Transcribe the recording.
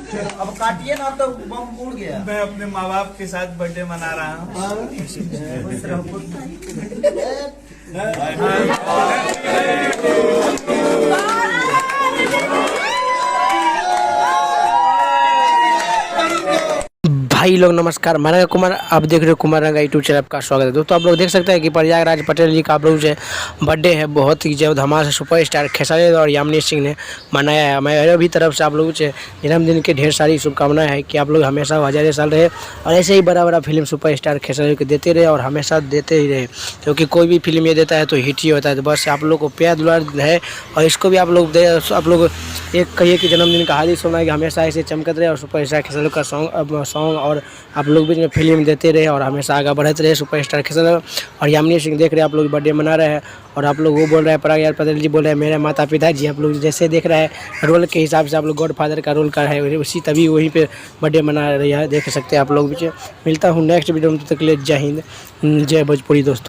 अब काटिए ना तो बम उड़ गया। मैं अपने माँ बाप के साथ बर्थडे मना रहा हूँ। भाई लोग नमस्कार, मैं कुमार, आप देख रहे हो कुमार रंगा यूट्यूब चैनल, आपका स्वागत है। दोस्तों आप लोग देख सकते हैं कि प्रयागराज पटेल जी का आप लोग से बर्थडे है, बहुत ही जब धमाल से सुपरस्टार खेसारी और यामिनी सिंह ने मनाया है। मैं भी तरफ से आप लोगों से जन्मदिन के ढेर सारी शुभकामनाएं हैं कि आप लोग हमेशा हजारों साल रहे और ऐसे ही बड़ा बड़ा फिल्म सुपरस्टार खेसारी को देते रहे और हमेशा देते ही रहे, क्योंकि कोई भी फिल्म ये देता है तो हिट ही होता है। तो बस आप लोग को प्यार दुलार है और इसको भी आप लोग एक कहिए कि जन्मदिन का हार्दिक शुभकामनाएं, कि हमेशा ऐसे चमकते रहे और सुपरस्टार खेसारी का सॉन्ग और आप लोग भी फिल्म देते रहे और हमेशा आगे बढ़ते रहे। सुपरस्टार खेसारी और यामिनी सिंह देख रहे हैं आप लोग बर्थडे मना रहे हैं और आप लोग वो बोल रहे हैं प्रयागराज पटेल जी बोल रहे हैं मेरे माता पिता जी। आप लोग जैसे देख रहे हैं रोल के हिसाब से आप लोग गॉड फादर का रोल कर रहे हैं, उसी तभी वहीं पे बर्थडे मना रही है, देख सकते हैं आप लोग भी। मिलता हूँ नेक्स्ट वीडियो में, तब तक के लिए जय हिंद जय भोजपुरी दोस्तों।